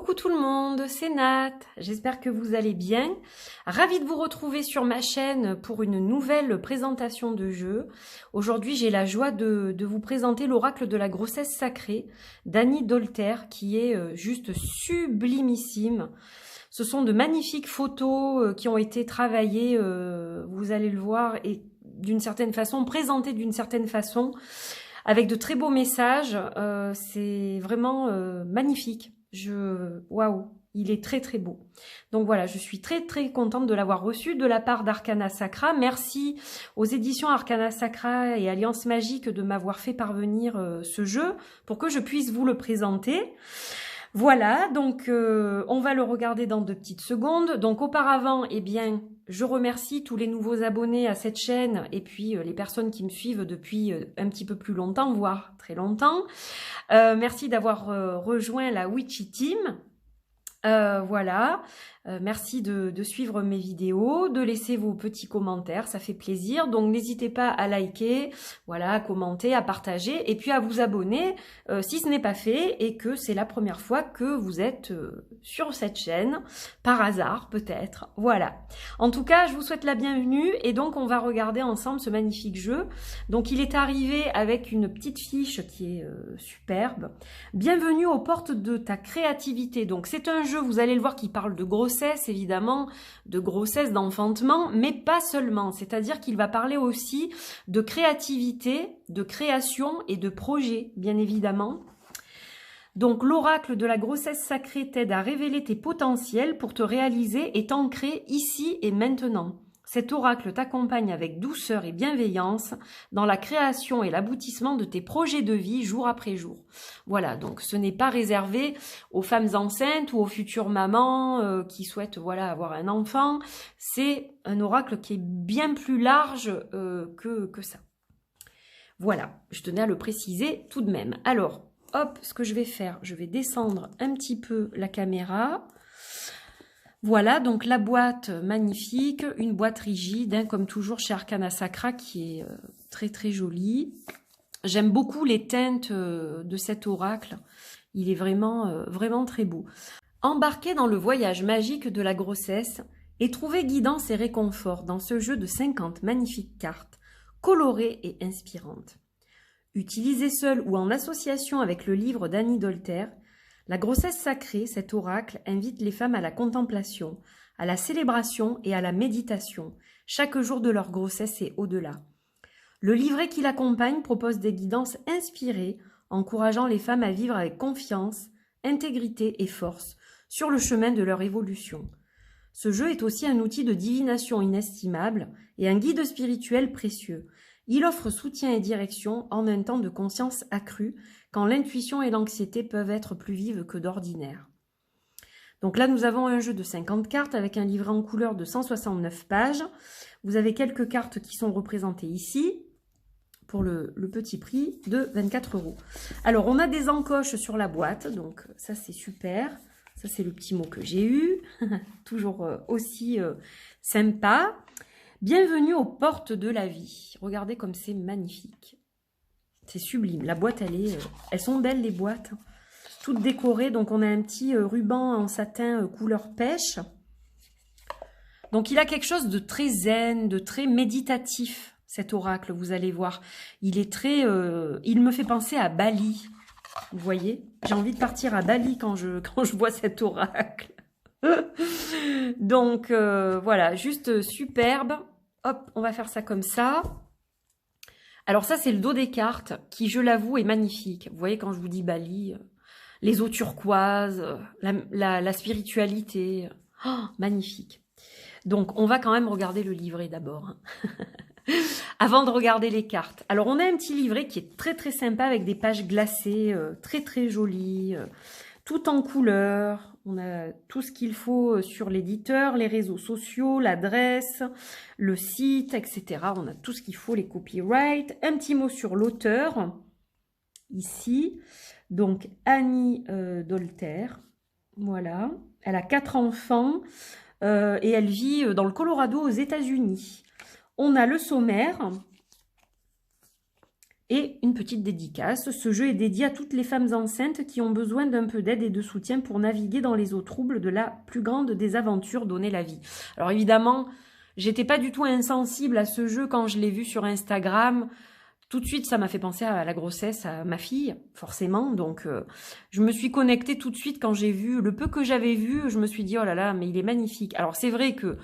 Coucou tout le monde, c'est Nat, j'espère que vous allez bien. Ravie de vous retrouver sur ma chaîne pour une nouvelle présentation de jeu. Aujourd'hui j'ai la joie de vous présenter l'oracle de la grossesse sacrée d'Annie Dolter qui est juste sublimissime. Ce sont de magnifiques photos qui ont été travaillées, vous allez le voir, et d'une certaine façon, présentées d'une certaine façon, avec de très beaux messages. C'est vraiment magnifique. Waouh, il est très très beau. Donc voilà, je suis très très contente de l'avoir reçu de la part d'Arcana Sacra. Merci aux éditions Arcana Sacra et Alliance Magique de m'avoir fait parvenir ce jeu pour que je puisse vous le présenter. Voilà, donc on va le regarder dans 2 petites secondes. Donc auparavant, eh bien, je remercie tous les nouveaux abonnés à cette chaîne et puis les personnes qui me suivent depuis un petit peu plus longtemps, voire très longtemps. Merci d'avoir rejoint la Witchy Team. Voilà, merci de suivre mes vidéos, de laisser vos petits commentaires, ça fait plaisir. Donc n'hésitez pas à liker, voilà, à commenter, à partager et puis à vous abonner si ce n'est pas fait et que c'est la première fois que vous êtes sur cette chaîne, par hasard peut-être. Voilà. En tout cas, je vous souhaite la bienvenue et donc on va regarder ensemble ce magnifique jeu. Donc il est arrivé avec une petite fiche qui est superbe. Bienvenue aux portes de ta créativité. Donc c'est un jeu, vous allez le voir, qui parle de grossesse, évidemment, de grossesse, d'enfantement, mais pas seulement. C'est-à-dire qu'il va parler aussi de créativité, de création et de projet, bien évidemment. Donc l'oracle de la grossesse sacrée t'aide à révéler tes potentiels pour te réaliser et t'ancrer ici et maintenant. Cet oracle t'accompagne avec douceur et bienveillance dans la création et l'aboutissement de tes projets de vie jour après jour. Voilà, donc ce n'est pas réservé aux femmes enceintes ou aux futures mamans qui souhaitent avoir un enfant. C'est un oracle qui est bien plus large que ça. Voilà, je tenais à le préciser tout de même. Alors, hop, ce que je vais faire, je vais descendre un petit peu la caméra. Voilà, donc la boîte magnifique, une boîte rigide, hein, comme toujours chez Arcana Sacra, qui est très très jolie. J'aime beaucoup les teintes de cet oracle, il est vraiment très beau. Embarquez dans le voyage magique de la grossesse et trouvez guidance et réconfort dans ce jeu de 50 magnifiques cartes, colorées et inspirantes. Utilisé seul ou en association avec le livre d'Annie Dolter, la grossesse sacrée, cet oracle, invite les femmes à la contemplation, à la célébration et à la méditation, chaque jour de leur grossesse et au-delà. Le livret qui l'accompagne propose des guidances inspirées, encourageant les femmes à vivre avec confiance, intégrité et force sur le chemin de leur évolution. Ce jeu est aussi un outil de divination inestimable et un guide spirituel précieux. Il offre soutien et direction en un temps de conscience accrue, quand l'intuition et l'anxiété peuvent être plus vives que d'ordinaire. Donc là, nous avons un jeu de 50 cartes avec un livret en couleur de 169 pages. Vous avez quelques cartes qui sont représentées ici pour le petit prix de 24 €. Alors, on a des encoches sur la boîte, donc ça, c'est super. Ça, c'est le petit mot que j'ai eu. Toujours aussi sympa. Bienvenue aux portes de la vie. Regardez comme c'est magnifique. C'est sublime. La boîte, elles sont belles les boîtes. Toutes décorées. Donc on a un petit ruban en satin couleur pêche. Donc il a quelque chose de très zen, de très méditatif, cet oracle, vous allez voir. Il est très... il me fait penser à Bali. Vous voyez? J'ai envie de partir à Bali quand je vois cet oracle. Donc voilà, juste superbe. Hop, on va faire ça comme ça. Alors ça, c'est le dos des cartes qui, je l'avoue, est magnifique. Vous voyez, quand je vous dis Bali, les eaux turquoises, la spiritualité, magnifique. Donc, on va quand même regarder le livret d'abord, avant de regarder les cartes. Alors, on a un petit livret qui est très très sympa avec des pages glacées, très très jolies, tout en couleur. On a tout ce qu'il faut sur l'éditeur, les réseaux sociaux, l'adresse, le site, etc. On a tout ce qu'il faut, les copyrights. Un petit mot sur l'auteur, ici. Donc, Annie Dolter. Voilà. Elle a 4 enfants et elle vit dans le Colorado aux États-Unis. On a le sommaire. et une petite dédicace. Ce jeu est dédié à toutes les femmes enceintes qui ont besoin d'un peu d'aide et de soutien pour naviguer dans les eaux troubles de la plus grande des aventures, donner la vie. Alors évidemment, j'étais pas du tout insensible à ce jeu quand je l'ai vu sur Instagram. Tout de suite, ça m'a fait penser à la grossesse, à ma fille, forcément. Donc, je me suis connectée tout de suite quand j'ai vu, le peu que j'avais vu, je me suis dit, oh là là, mais il est magnifique. Alors, c'est vrai que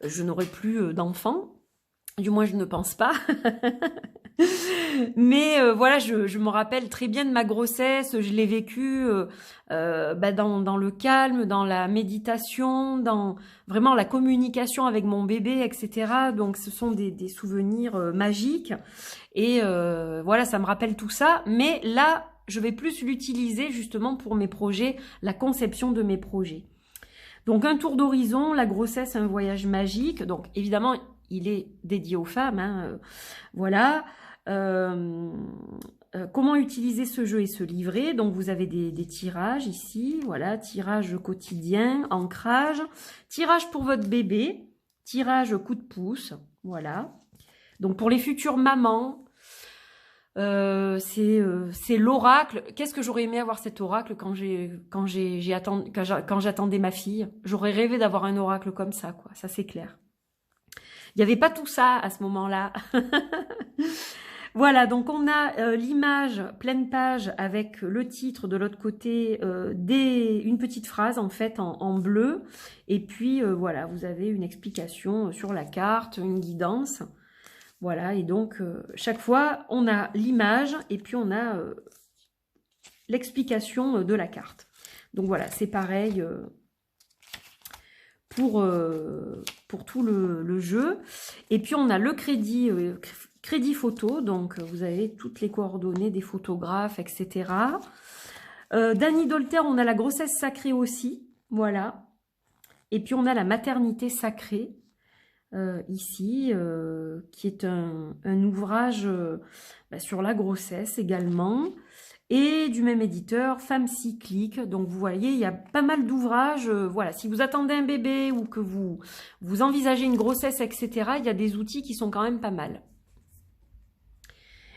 je n'aurai plus d'enfants. Du moins, je ne pense pas. Mais voilà, je me rappelle très bien de ma grossesse. Je l'ai vécue dans le calme, dans la méditation, dans vraiment la communication avec mon bébé, etc. Donc, ce sont des souvenirs magiques. Et voilà, ça me rappelle tout ça. Mais là, je vais plus l'utiliser justement pour mes projets, la conception de mes projets. Donc, un tour d'horizon, la grossesse, un voyage magique. Donc, évidemment, il est dédié aux femmes. Hein, voilà. Comment utiliser ce jeu et ce livret. Donc, vous avez des tirages ici. Voilà, tirage quotidien, ancrage. Tirage pour votre bébé. Tirage coup de pouce. Voilà. Donc, pour les futures mamans, c'est l'oracle. Qu'est-ce que j'aurais aimé avoir cet oracle quand j'attendais ma fille. J'aurais rêvé d'avoir un oracle comme ça, quoi. Ça, c'est clair. Il n'y avait pas tout ça à ce moment-là. Voilà, donc on a l'image pleine page avec le titre de l'autre côté, une petite phrase en fait en bleu. Et puis voilà, vous avez une explication sur la carte, une guidance. Voilà, et donc chaque fois, on a l'image et puis on a l'explication de la carte. Donc voilà, c'est pareil pour tout le jeu. Et puis on a le crédit photo, donc vous avez toutes les coordonnées des photographes, etc. Dany Dolter, on a la grossesse sacrée aussi, voilà. Et puis on a la maternité sacrée. Ici, qui est un ouvrage sur la grossesse également, et du même éditeur, Femme cyclique. Donc vous voyez, il y a pas mal d'ouvrages. Voilà, si vous attendez un bébé ou que vous envisagez une grossesse, etc., il y a des outils qui sont quand même pas mal.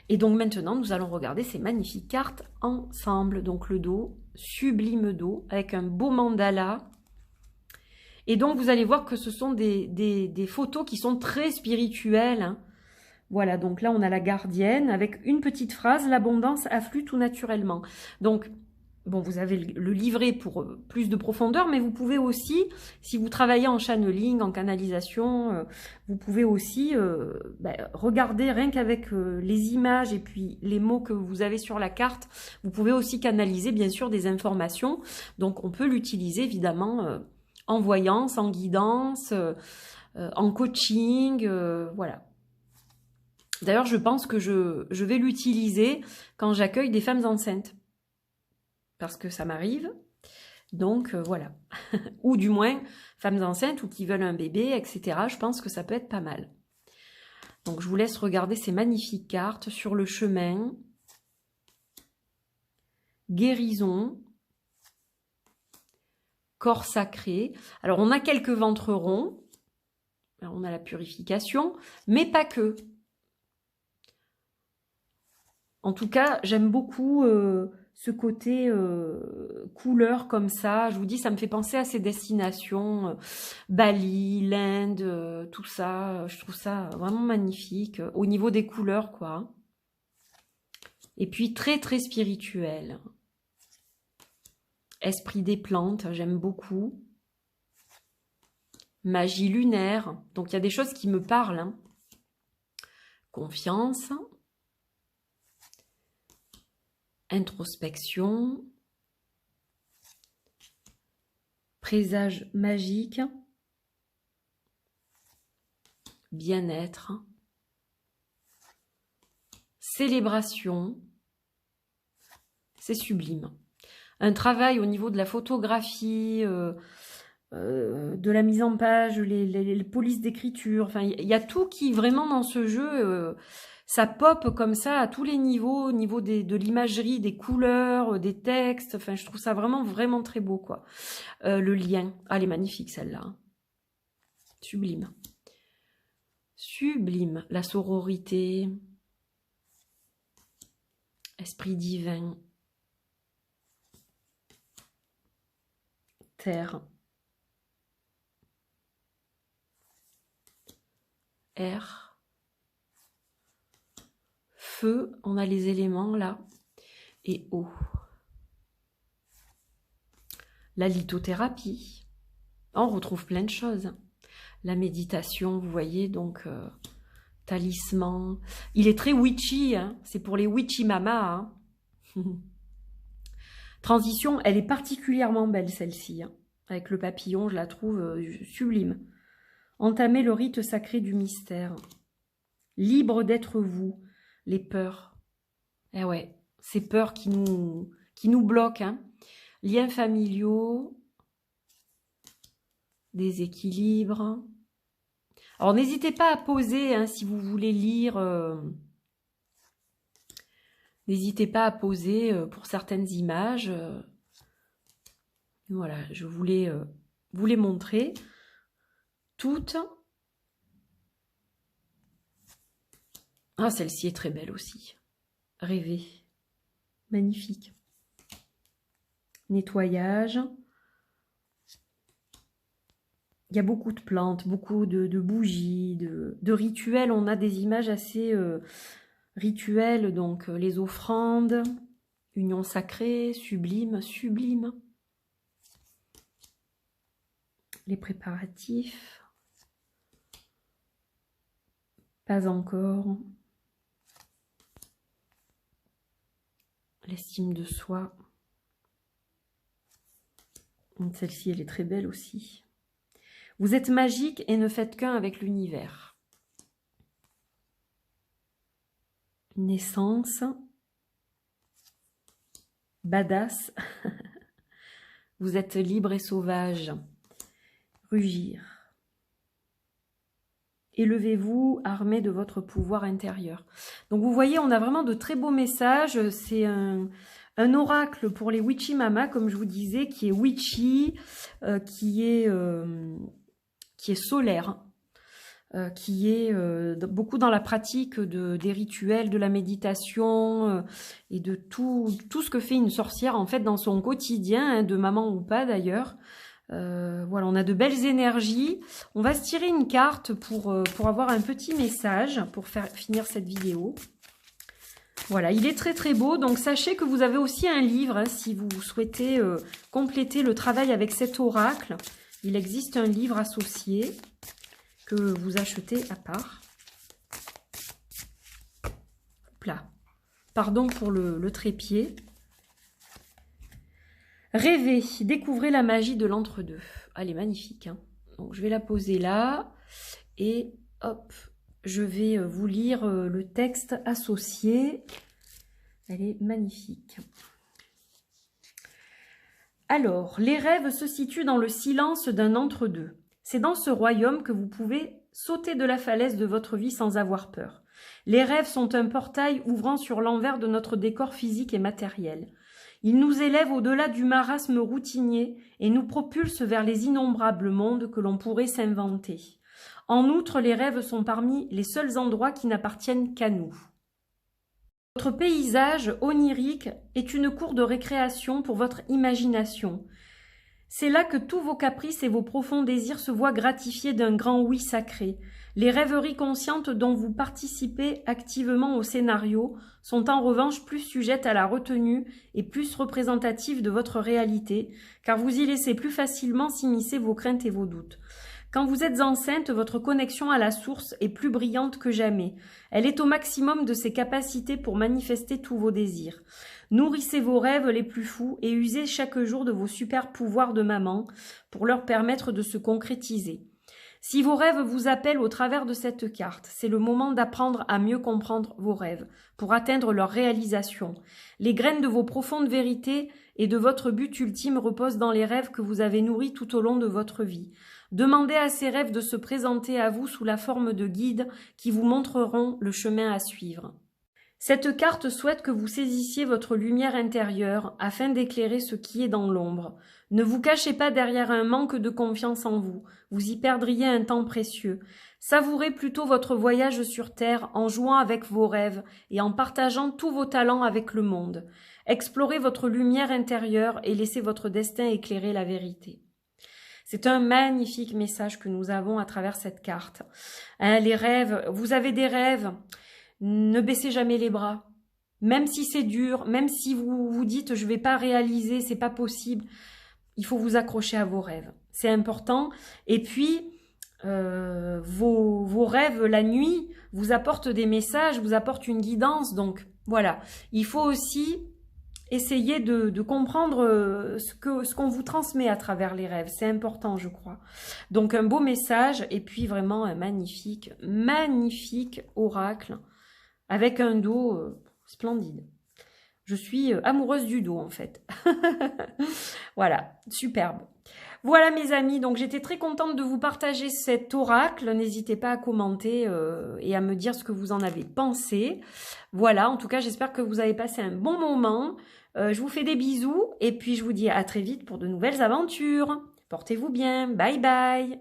Et donc maintenant, nous allons regarder ces magnifiques cartes ensemble. Donc le dos, sublime dos, avec un beau mandala. Et donc, vous allez voir que ce sont des photos qui sont très spirituelles. Hein. Voilà, donc là, on a la gardienne avec une petite phrase, l'abondance afflue tout naturellement. Donc, bon, vous avez le livret pour plus de profondeur, mais vous pouvez aussi, si vous travaillez en channeling, en canalisation, vous pouvez aussi regarder rien qu'avec les images et puis les mots que vous avez sur la carte. Vous pouvez aussi canaliser, bien sûr, des informations. Donc, on peut l'utiliser, évidemment, en voyance, en guidance, en coaching, voilà. D'ailleurs, je pense que je vais l'utiliser quand j'accueille des femmes enceintes. Parce que ça m'arrive. Donc, voilà. Ou du moins, femmes enceintes ou qui veulent un bébé, etc. Je pense que ça peut être pas mal. Donc, je vous laisse regarder ces magnifiques cartes sur le chemin. Guérison. Corps sacré. Alors, on a quelques ventres ronds. Alors, on a la purification, mais pas que. En tout cas, j'aime beaucoup ce côté couleur comme ça. Je vous dis, ça me fait penser à ces destinations. Bali, l'Inde, tout ça. Je trouve ça vraiment magnifique. Au niveau des couleurs, quoi. Et puis, très, très spirituel. Esprit des plantes, j'aime beaucoup. Magie lunaire. Donc, il y a des choses qui me parlent. Hein. Confiance. Introspection. Présage magique. Bien-être. Célébration. C'est sublime. Un travail au niveau de la photographie, de la mise en page, les polices d'écriture. Enfin, il y a tout qui, vraiment, dans ce jeu, ça pop comme ça à tous les niveaux, au niveau de l'imagerie, des couleurs, des textes. Enfin, je trouve ça vraiment, vraiment très beau, quoi. Le lien. Ah, elle est magnifique, celle-là. Sublime. Sublime. La sororité. esprit divin, terre, air, feu, on a les éléments là, et eau. La lithothérapie, on retrouve plein de choses. La méditation, vous voyez, donc talisman. Il est très witchy, hein, c'est pour les witchy mamas. Hein. Transition, elle est particulièrement belle celle-ci. Hein. Avec le papillon, je la trouve sublime. Entamez le rite sacré du mystère. Libre d'être vous, les peurs. Eh ouais, ces peurs qui nous bloquent. Hein. Liens familiaux, déséquilibre. Alors n'hésitez pas à poser hein, si vous voulez lire. N'hésitez pas à poser pour certaines images. Voilà, je voulais vous les montrer toutes. Ah, celle-ci est très belle aussi. Rêver. Magnifique. Nettoyage. Il y a beaucoup de plantes, beaucoup de bougies, de rituels. On a des images assez rituelles, donc les offrandes, union sacrée, sublime, sublime. Les préparatifs. Pas encore. L'estime de soi. Celle-ci, elle est très belle aussi. Vous êtes magique et ne faites qu'un avec l'univers. Naissance. Badass. Vous êtes libre et sauvage. Rugir. Élevez-vous, armé de votre pouvoir intérieur. Donc vous voyez, on a vraiment de très beaux messages. C'est un oracle pour les witchy mamas, comme je vous disais, qui est witchy, qui est solaire, qui est beaucoup dans la pratique des rituels, de la méditation et de tout ce que fait une sorcière en fait dans son quotidien, hein, de maman ou pas d'ailleurs. Voilà, on a de belles énergies. On va se tirer une carte pour avoir un petit message pour finir cette vidéo. Voilà, il est très très beau. Donc sachez que vous avez aussi un livre hein, si vous souhaitez compléter le travail avec cet oracle. Il existe un livre associé que vous achetez à part. Hop là. Pardon pour le trépied. Rêvez, découvrez la magie de l'entre-deux. Elle est magnifique. Hein. Donc, je vais la poser là. Et hop, je vais vous lire le texte associé. Elle est magnifique. Alors, les rêves se situent dans le silence d'un entre-deux. C'est dans ce royaume que vous pouvez sauter de la falaise de votre vie sans avoir peur. Les rêves sont un portail ouvrant sur l'envers de notre décor physique et matériel. Ils nous élèvent au-delà du marasme routinier et nous propulsent vers les innombrables mondes que l'on pourrait s'inventer. En outre, les rêves sont parmi les seuls endroits qui n'appartiennent qu'à nous. Votre paysage onirique est une cour de récréation pour votre imagination. C'est là que tous vos caprices et vos profonds désirs se voient gratifiés d'un grand oui sacré. Les rêveries conscientes dont vous participez activement au scénario sont en revanche plus sujettes à la retenue et plus représentatives de votre réalité, car vous y laissez plus facilement s'immiscer vos craintes et vos doutes. Quand vous êtes enceinte, votre connexion à la source est plus brillante que jamais. Elle est au maximum de ses capacités pour manifester tous vos désirs. Nourrissez vos rêves les plus fous et usez chaque jour de vos super pouvoirs de maman pour leur permettre de se concrétiser. Si vos rêves vous appellent au travers de cette carte, c'est le moment d'apprendre à mieux comprendre vos rêves pour atteindre leur réalisation. Les graines de vos profondes vérités et de votre but ultime reposent dans les rêves que vous avez nourris tout au long de votre vie. Demandez à ces rêves de se présenter à vous sous la forme de guides qui vous montreront le chemin à suivre. Cette carte souhaite que vous saisissiez votre lumière intérieure afin d'éclairer ce qui est dans l'ombre. Ne vous cachez pas derrière un manque de confiance en vous. Vous y perdriez un temps précieux. Savourez plutôt votre voyage sur Terre en jouant avec vos rêves et en partageant tous vos talents avec le monde. Explorez votre lumière intérieure et laissez votre destin éclairer la vérité. C'est un magnifique message que nous avons à travers cette carte. Hein, les rêves, vous avez des rêves, ne baissez jamais les bras. Même si c'est dur, même si vous vous dites je vais pas réaliser, c'est pas possible, il faut vous accrocher à vos rêves. C'est important. Et puis, vos rêves la nuit vous apportent des messages, vous apportent une guidance. Donc voilà, il faut aussi essayer de comprendre ce qu'on vous transmet à travers les rêves. C'est important, je crois. Donc un beau message et puis vraiment un magnifique, magnifique oracle avec un dos splendide. Je suis amoureuse du dos en fait. Voilà, superbe. Voilà mes amis, donc j'étais très contente de vous partager cet oracle. N'hésitez pas à commenter et à me dire ce que vous en avez pensé. Voilà, en tout cas j'espère que vous avez passé un bon moment. Je vous fais des bisous et puis je vous dis à très vite pour de nouvelles aventures. Portez-vous bien, bye bye.